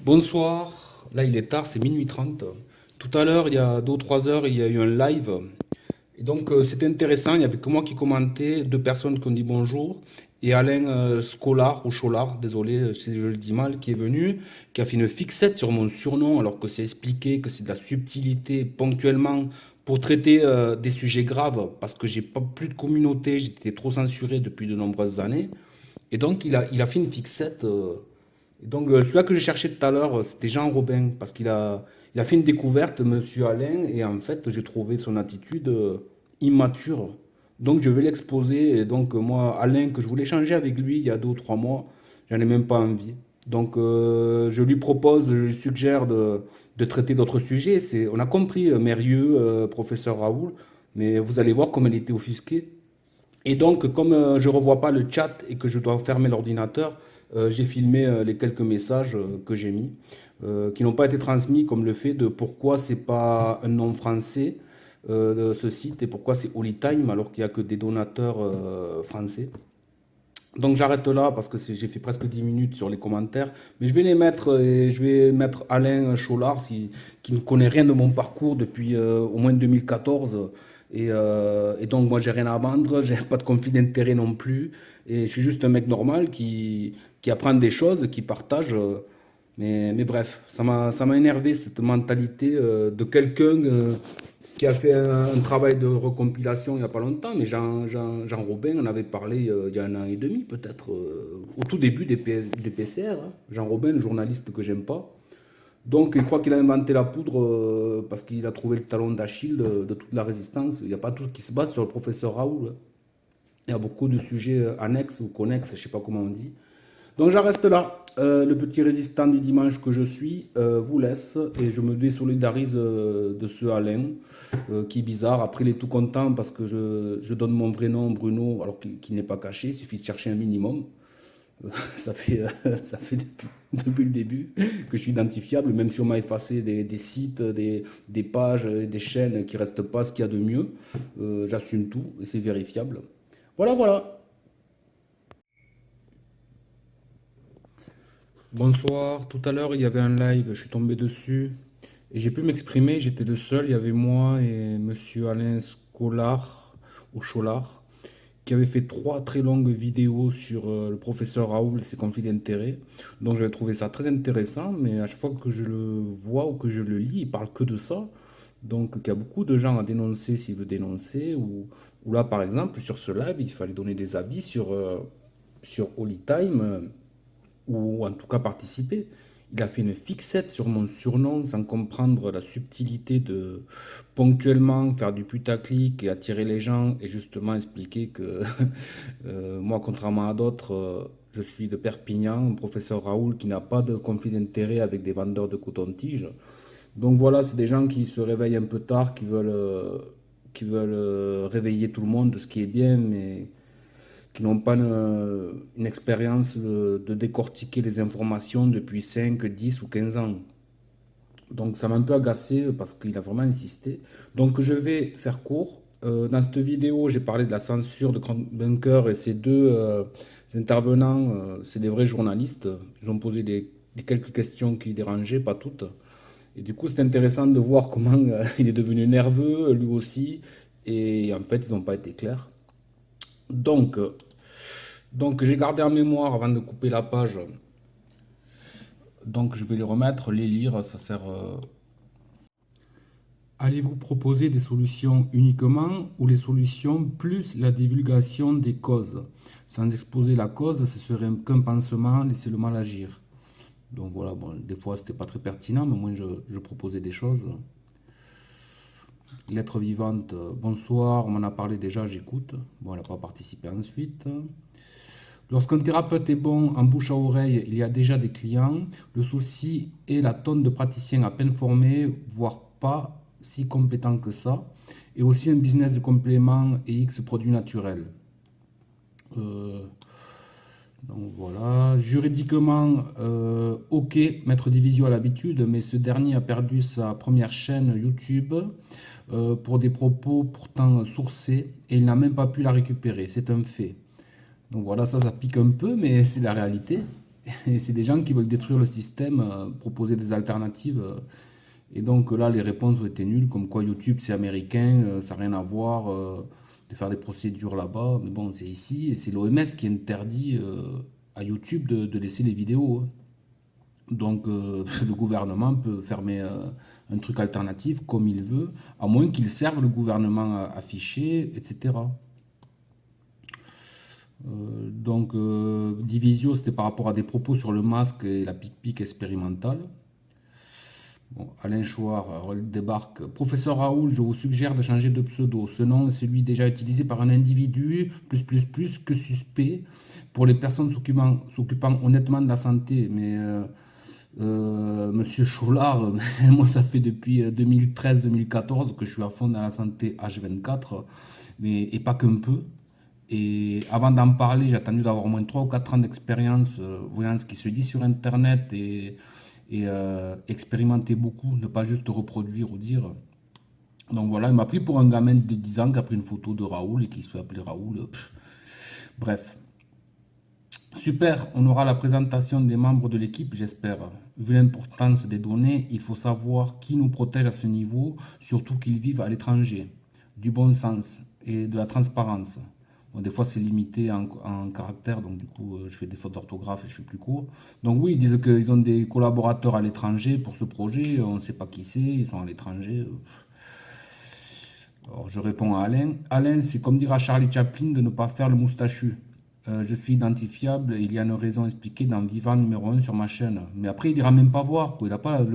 Bonsoir, là il est tard, c'est minuit 30. Tout à l'heure, il y a 2 ou 3 heures, il y a eu un live. Et donc c'était intéressant, il n'y avait que moi qui commentais, deux personnes qui ont dit bonjour. Et Alain Scolar, ou Cholar, désolé si je le dis mal, qui est venu, qui a fait une fixette sur mon surnom, alors que c'est expliqué que c'est de la subtilité ponctuellement pour traiter des sujets graves, parce que j'ai pas plus de communauté, j'étais trop censuré depuis de nombreuses années. Et donc il a fait une fixette. Et donc, celui-là que j'ai cherché tout à l'heure, c'était Jean Robin, parce qu'il a fait une découverte, Monsieur Alain, et en fait, j'ai trouvé son attitude immature. Donc, je vais l'exposer. Et donc, moi, Alain, que je voulais échanger avec lui il y a 2 ou 3 mois, j'en ai même pas envie. Donc, je lui propose, je lui suggère de traiter d'autres sujets. On a compris, Mérieux, professeur Raoul, mais vous allez voir comme elle était offusquée. Et donc, comme je ne revois pas le chat et que je dois fermer l'ordinateur, j'ai filmé les quelques messages que j'ai mis, qui n'ont pas été transmis, comme le fait de pourquoi c'est pas un nom français de ce site et pourquoi c'est Holytime alors qu'il n'y a que des donateurs français. Donc j'arrête là parce que j'ai fait presque 10 minutes sur les commentaires, mais je vais les mettre et je vais mettre Alain Cholard qui ne connaît rien de mon parcours depuis au moins 2014 et donc moi j'ai rien à vendre, j'ai pas de conflit d'intérêt non plus et je suis juste un mec normal qui apprend des choses, qui partage. Mais bref, ça m'a énervé cette mentalité de quelqu'un qui a fait un travail de recompilation il n'y a pas longtemps, mais Jean Robin en avait parlé il y a 1 an et demi, peut-être, au tout début des PCR. Hein. Jean Robin, le journaliste que j'aime pas. Donc, il croit qu'il a inventé la poudre parce qu'il a trouvé le talon d'Achille de toute la résistance. Il n'y a pas tout qui se base sur le professeur Raoul. Hein. Il y a beaucoup de sujets annexes ou connexes, je ne sais pas comment on dit. Donc j'en reste là. Le petit résistant du dimanche que je suis vous laisse et je me désolidarise de ce Alain qui est bizarre. Après, il est tout content parce que je donne mon vrai nom, Bruno, alors qu'il n'est pas caché. Il suffit de chercher un minimum. Ça fait depuis le début que je suis identifiable, même si on m'a effacé des sites, des pages, des chaînes qui restent pas ce qu'il y a de mieux. J'assume tout et c'est vérifiable. Voilà, voilà. Bonsoir, tout à l'heure il y avait un live, je suis tombé dessus et j'ai pu m'exprimer, j'étais le seul, il y avait moi et monsieur Alain Scolar ou Cholar qui avait fait 3 très longues vidéos sur le professeur Raoul et ses conflits d'intérêts. Donc j'avais trouvé ça très intéressant, mais à chaque fois que je le vois ou que je le lis, il parle que de ça. Donc il y a beaucoup de gens à dénoncer s'il veut dénoncer, ou là par exemple sur ce live il fallait donner des avis sur Holytime ou en tout cas participer. Il a fait une fixette sur mon surnom sans comprendre la subtilité de ponctuellement faire du putaclic et attirer les gens et justement expliquer que moi, contrairement à d'autres, je suis de Perpignan, un professeur Raoul qui n'a pas de conflit d'intérêt avec des vendeurs de coton-tige. Donc voilà, c'est des gens qui se réveillent un peu tard, qui veulent réveiller tout le monde de ce qui est bien, mais qui n'ont pas une expérience de décortiquer les informations depuis 5, 10 ou 15 ans. Donc ça m'a un peu agacé parce qu'il a vraiment insisté. Donc je vais faire court. Dans cette vidéo, j'ai parlé de la censure de Grand Bunker et ces deux intervenants, c'est des vrais journalistes. Ils ont posé des quelques questions qui dérangeaient, pas toutes. Et du coup, c'est intéressant de voir comment il est devenu nerveux, lui aussi. Et en fait, ils n'ont pas été clairs. Donc, donc j'ai gardé en mémoire avant de couper la page. Donc je vais les remettre, les lire, ça sert. Allez-vous proposer des solutions uniquement ou les solutions plus la divulgation des causes? Sans exposer la cause, ce serait qu'un pansement, laisser le mal agir. Donc voilà, bon, des fois c'était pas très pertinent, mais moi je proposais des choses. Lettre vivante, bonsoir, on m'en a parlé déjà, j'écoute. Bon, elle n'a pas participé ensuite. Lorsqu'un thérapeute est bon en bouche à oreille, il y a déjà des clients. Le souci est la tonne de praticiens à peine formés, voire pas si compétents que ça. Et aussi un business de compléments et X produits naturels. Euh, donc voilà. Juridiquement, ok, Maître Division a l'habitude, mais ce dernier a perdu sa première chaîne YouTube pour des propos pourtant sourcés et il n'a même pas pu la récupérer. C'est un fait. Donc voilà, ça pique un peu, mais c'est la réalité. Et c'est des gens qui veulent détruire le système, proposer des alternatives. Et donc là, les réponses ont été nulles, comme quoi YouTube c'est américain, ça n'a rien à voir de faire des procédures là-bas. Mais bon, c'est ici, et c'est l'OMS qui interdit à YouTube de laisser les vidéos, hein. Donc le gouvernement peut fermer un truc alternatif comme il veut, à moins qu'il serve le gouvernement affiché, etc. Divisio, c'était par rapport à des propos sur le masque et la pique-pique expérimentale. Bon, Alain Chouard débarque. Professeur Raoul, je vous suggère de changer de pseudo. Ce nom est celui déjà utilisé par un individu, que suspect, pour les personnes s'occupant honnêtement de la santé. Mais Monsieur Choulard, moi ça fait depuis 2013-2014 que je suis à fond dans la santé H24, mais, et pas qu'un peu. Et avant d'en parler, j'ai attendu d'avoir au moins 3 ou 4 ans d'expérience, voyant ce qui se dit sur Internet et expérimenter beaucoup, ne pas juste reproduire ou dire. Donc voilà, il m'a pris pour un gamin de 10 ans qui a pris une photo de Raoul et qui se fait appeler Raoul. Bref, super, on aura la présentation des membres de l'équipe, j'espère. Vu l'importance des données, il faut savoir qui nous protège à ce niveau, surtout qu'ils vivent à l'étranger. Du bon sens et de la transparence. Bon, des fois, c'est limité en caractère, donc du coup, je fais des fautes d'orthographe et je fais plus court. Donc oui, ils disent qu'ils ont des collaborateurs à l'étranger pour ce projet, on ne sait pas qui c'est, ils sont à l'étranger. Alors, je réponds à Alain. Alain, c'est comme dire à Charlie Chaplin de ne pas faire le moustachu. Je suis identifiable, il y a une raison expliquée dans Vivant numéro 1 sur ma chaîne. Mais après, il ira même pas voir, quoi. Il n'a pas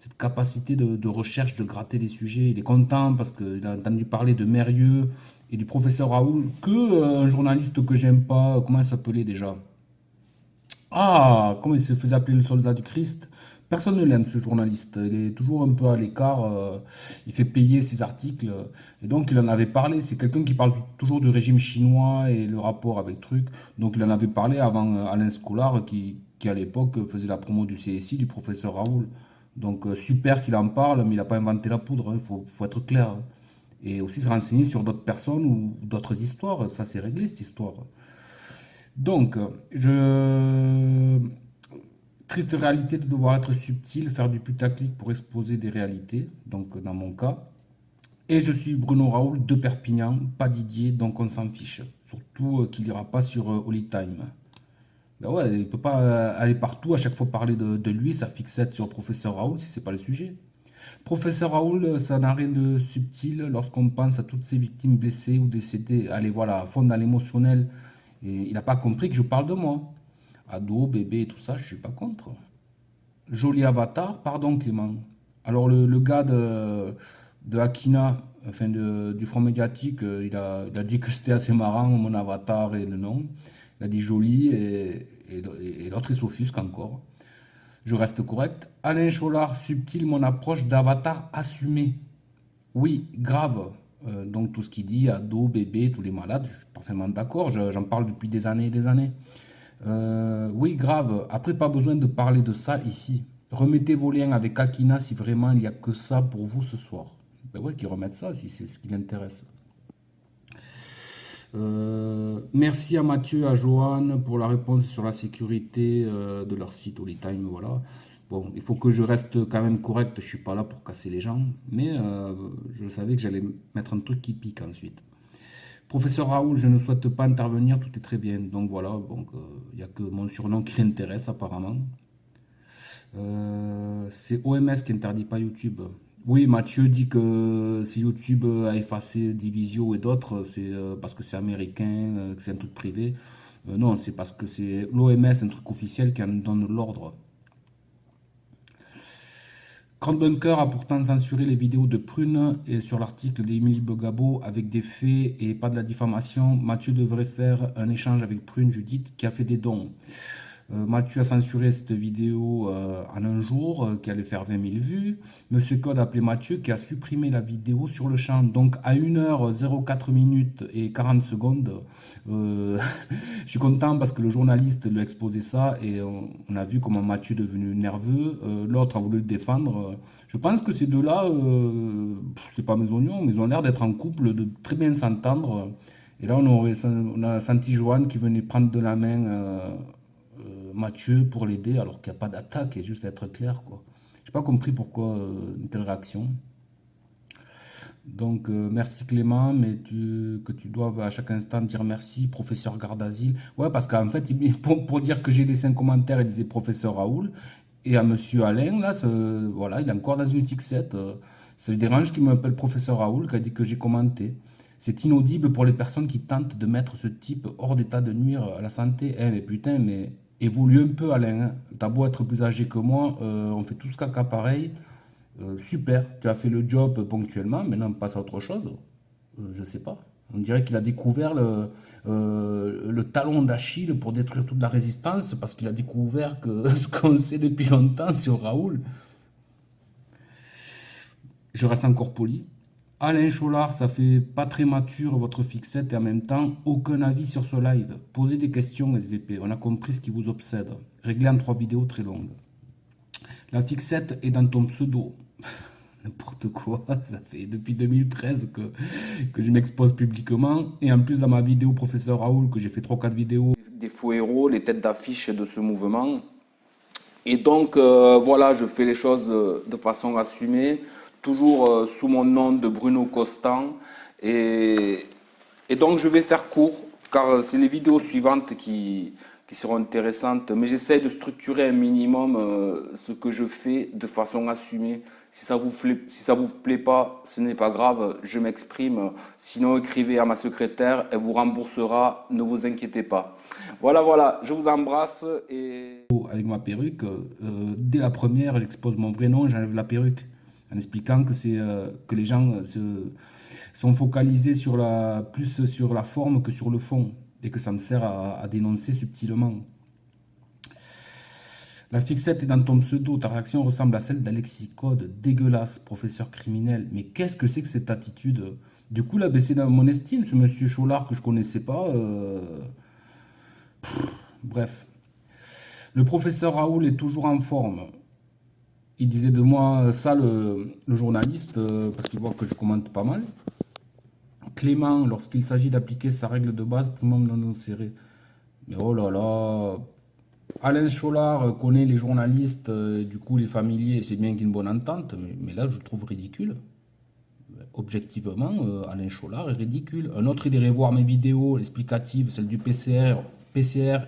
cette capacité de recherche, de gratter les sujets. Il est content parce qu'il a entendu parler de Mérieux et du professeur Raoul, un journaliste que j'aime pas, comment il s'appelait déjà? Ah, comment il se faisait appeler le soldat du Christ? Personne ne l'aime, ce journaliste. Il est toujours un peu à l'écart. Il fait payer ses articles. Et donc, il en avait parlé. C'est quelqu'un qui parle toujours du régime chinois et le rapport avec truc. Donc, il en avait parlé avant Alain Scolar, qui à l'époque faisait la promo du CSI, du professeur Raoul. Donc, super qu'il en parle, mais il n'a pas inventé la poudre, hein. Faut être clair, hein. Et aussi se renseigner sur d'autres personnes ou d'autres histoires. Ça, c'est réglé, cette histoire. Donc, triste réalité de devoir être subtil, faire du putaclic pour exposer des réalités, donc dans mon cas. Et je suis Bruno Raoul de Perpignan, pas Didier, donc on s'en fiche. Surtout qu'il n'ira pas sur Holy Time. Ben ouais, il ne peut pas aller partout, à chaque fois parler de lui, sa fixette sur Professeur Raoul, si c'est pas le sujet. Professeur Raoul, ça n'a rien de subtil lorsqu'on pense à toutes ces victimes blessées ou décédées. Allez, voilà, à fond dans l'émotionnel. Et il n'a pas compris que je parle de moi. Ado, bébé et tout ça, je suis pas contre. Joli avatar, pardon Clément. Alors le gars de Akina, enfin du Front Médiatique, il a dit que c'était assez marrant mon avatar et le nom. Il a dit joli et l'autre il s'offusque encore. Je reste correct. Alain Cholard, subtil mon approche d'avatar assumé. Oui, grave. Donc tout ce qu'il dit, ado, bébé, tous les malades, je suis parfaitement d'accord. J'en parle depuis des années et des années. Oui, grave. Après, pas besoin de parler de ça ici. Remettez vos liens avec Akina si vraiment il n'y a que ça pour vous ce soir. Ben ouais, qu'ils remettent ça si c'est ce qui l'intéresse. Merci à Mathieu, à Johan pour la réponse sur la sécurité de leur site Holytime. Voilà. Bon, il faut que je reste quand même correct. Je suis pas là pour casser les gens, mais je savais que j'allais mettre un truc qui pique ensuite. Professeur Raoul, je ne souhaite pas intervenir, tout est très bien. Donc voilà, donc il n'y a que mon surnom qui l'intéresse apparemment. C'est OMS qui interdit pas YouTube. Oui, Mathieu dit que si YouTube a effacé Divisio et d'autres, c'est parce que c'est américain, que c'est un truc privé. Non, c'est parce que c'est l'OMS, un truc officiel qui en donne l'ordre. Grand Bunker a pourtant censuré les vidéos de Prune et sur l'article d'Émilie Begabo avec des faits et pas de la diffamation. Mathieu devrait faire un échange avec Prune Judith qui a fait des dons. Mathieu a censuré cette vidéo en un jour qui allait faire 20 000 vues. Monsieur Code a appelé Mathieu qui a supprimé la vidéo sur le champ. Donc à 1h04 minutes et 40 secondes, je suis content parce que le journaliste lui a exposé ça et on a vu comment Mathieu est devenu nerveux. L'autre a voulu le défendre. Je pense que ces deux-là, c'est pas mes oignons, mais ils ont l'air d'être en couple, de très bien s'entendre. Et là, on a senti Joanne qui venait prendre de la main Mathieu pour l'aider alors qu'il n'y a pas d'attaque et juste être clair, quoi. J'ai pas compris pourquoi une telle réaction. Donc, merci Clément, mais que tu dois à chaque instant dire merci, professeur Gardasile. Ouais, parce qu'en fait, pour dire que j'ai laissé un commentaire, il disait professeur Raoul. Et à monsieur Alain, là, voilà, il est encore dans une fixette. Ça le dérange qu'il m'appelle professeur Raoul, qui a dit que j'ai commenté. C'est inaudible pour les personnes qui tentent de mettre ce type hors d'état de nuire à la santé. Eh, mais putain, mais évolue un peu, Alain, hein. T'as beau être plus âgé que moi, on fait tous caca pareil. Super, tu as fait le job ponctuellement, maintenant passe à autre chose. Je sais pas. On dirait qu'il a découvert le talon d'Achille pour détruire toute la résistance parce qu'il a découvert que ce qu'on sait depuis longtemps sur Raoul. Je reste encore poli. Alain Cholard, ça fait pas très mature votre fixette et en même temps aucun avis sur ce live. Posez des questions SVP, on a compris ce qui vous obsède. Réglez en 3 vidéos très longues. La fixette est dans ton pseudo. N'importe quoi, ça fait depuis 2013 que je m'expose publiquement. Et en plus, dans ma vidéo professeur Raoul, que j'ai fait 3 4 vidéos, des faux héros, les têtes d'affiche de ce mouvement. Et donc, voilà, je fais les choses de façon assumée, toujours sous mon nom de Bruno Constant. Et, et donc, je vais faire court, car c'est les vidéos suivantes qui seront intéressantes. Mais j'essaie de structurer un minimum ce que je fais de façon assumée. Si ça vous plaît pas, ce n'est pas grave, je m'exprime. Sinon, écrivez à ma secrétaire, elle vous remboursera, ne vous inquiétez pas. Voilà, voilà, je vous embrasse et... Avec ma perruque, dès la première, j'expose mon vrai nom, j'enlève la perruque, en expliquant que que les gens sont focalisés plus sur la forme que sur le fond, et que ça me sert à dénoncer subtilement. La fixette est dans ton pseudo, ta réaction ressemble à celle d'Alexis Code, dégueulasse, professeur criminel. Mais qu'est-ce que c'est que cette attitude? Du coup, il a baissé dans mon estime, ce monsieur Cholard que je connaissais pas. Bref. Le professeur Raoul est toujours en forme. Il disait de moi ça, le journaliste, parce qu'il voit que je commente pas mal. Clément, lorsqu'il s'agit d'appliquer sa règle de base, tout le monde l'en serré. Mais oh là là, Alain Cholard connaît les journalistes, du coup les familiers, c'est bien qu'il y ait une bonne entente, mais là je le trouve ridicule. Objectivement, Alain Cholard est ridicule. Un autre, il irait voir mes vidéos explicatives, celle du PCR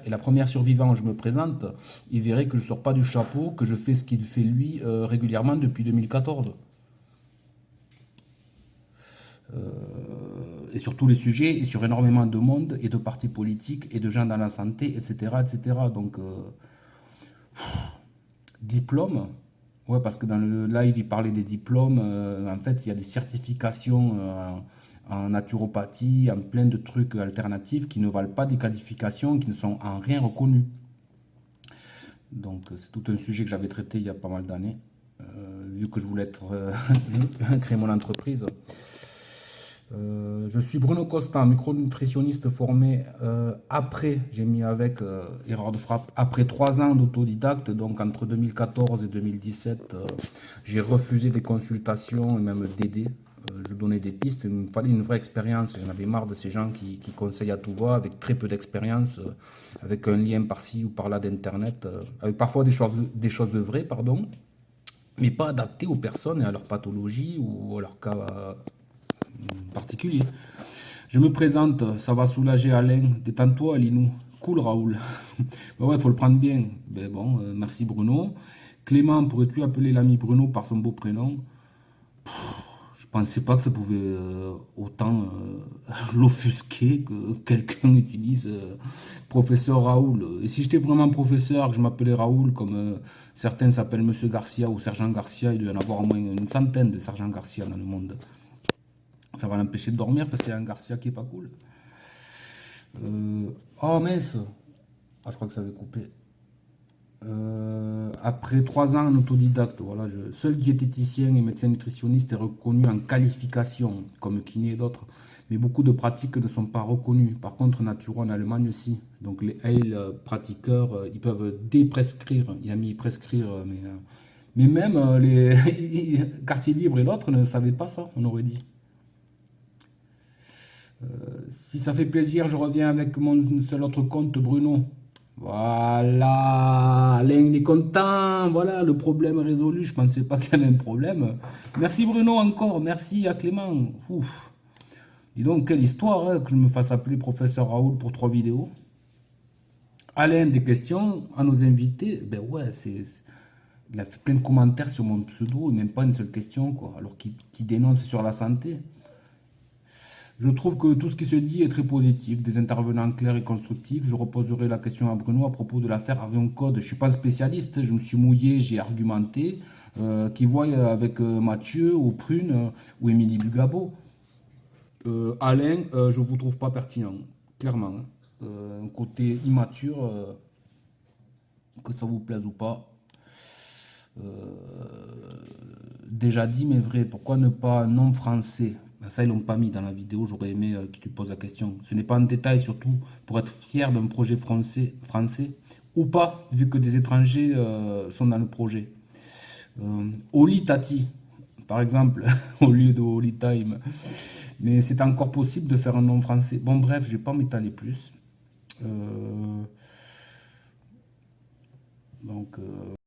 et la première survivante, je me présente, il verrait que je ne sors pas du chapeau, que je fais ce qu'il fait lui régulièrement depuis 2014. Et sur tous les sujets, et sur énormément de monde, et de partis politiques, et de gens dans la santé, etc. etc. Donc, diplôme, ouais, parce que dans le live, il parlait des diplômes. En fait, il y a des certifications en naturopathie, en plein de trucs alternatifs qui ne valent pas des qualifications, qui ne sont en rien reconnus. Donc, c'est tout un sujet que j'avais traité il y a pas mal d'années, vu que je voulais créer mon entreprise. Je suis Bruno Constant, micronutritionniste formé après, j'ai mis avec erreur de frappe, après 3 ans d'autodidacte, donc entre 2014 et 2017, j'ai refusé des consultations et même d'aider. Je donnais des pistes, il me fallait une vraie expérience, j'en avais marre de ces gens qui conseillent à tout va, avec très peu d'expérience, avec un lien par-ci ou par-là d'internet, avec parfois des choses vraies, pardon, mais pas adaptées aux personnes et à leur pathologie ou à leur cas particulier. Je me présente, ça va soulager Alain. Détends-toi, Alinou. Cool, Raoul. Ben ouais, faut le prendre bien. Ben bon, merci Bruno. Clément, pourrais-tu appeler l'ami Bruno par son beau prénom? Je pensais pas que ça pouvait autant l'offusquer que quelqu'un utilise professeur Raoul. Et si j'étais vraiment professeur, que je m'appelais Raoul, comme certains s'appellent Monsieur Garcia ou Sergent Garcia, il doit y en avoir au moins une centaine de Sergent Garcia dans le monde. Ça va l'empêcher de dormir parce qu'il y a un Garcia qui est pas cool. Oh mince. Ah, je crois que ça avait coupé. Après 3 ans en autodidacte, voilà, seul diététicien et médecin nutritionniste est reconnu en qualification, comme kiné et d'autres. Mais beaucoup de pratiques ne sont pas reconnues. Par contre, Naturo en Allemagne aussi. Donc les Heil pratiqueurs, ils peuvent déprescrire. Il a mis prescrire, mais même les quartiers libres et l'autre ne savaient pas ça, on aurait dit. Si ça fait plaisir, je reviens avec mon seul autre compte, Bruno. Voilà, Alain il est content, voilà, le problème est résolu, je pensais pas qu'il y avait un problème. Merci Bruno encore, merci à Clément. Ouf. Dis donc, quelle histoire hein, que je me fasse appeler professeur Raoul pour 3 vidéos. Alain, des questions à nos invités, ben ouais, il a fait plein de commentaires sur mon pseudo, et même pas une seule question, quoi, alors qu'il dénonce sur la santé. Je trouve que tout ce qui se dit est très positif, des intervenants clairs et constructifs. Je reposerai la question à Bruno à propos de l'affaire Arion Code. Je ne suis pas un spécialiste, je me suis mouillé, j'ai argumenté. Qui voit avec Mathieu ou Prune ou Émilie Bugabo. Alain, je ne vous trouve pas pertinent, clairement, hein. Un côté immature, que ça vous plaise ou pas. Déjà dit, mais vrai, pourquoi ne pas un nom français? Ben ça, ils l'ont pas mis dans la vidéo, j'aurais aimé qu'ils te posent la question. Ce n'est pas un détail, surtout pour être fier d'un projet français ou pas, vu que des étrangers sont dans le projet. Oli Tati, par exemple, au lieu de Oli Time. Mais c'est encore possible de faire un nom français. Bon, bref, je vais pas m'étaler plus.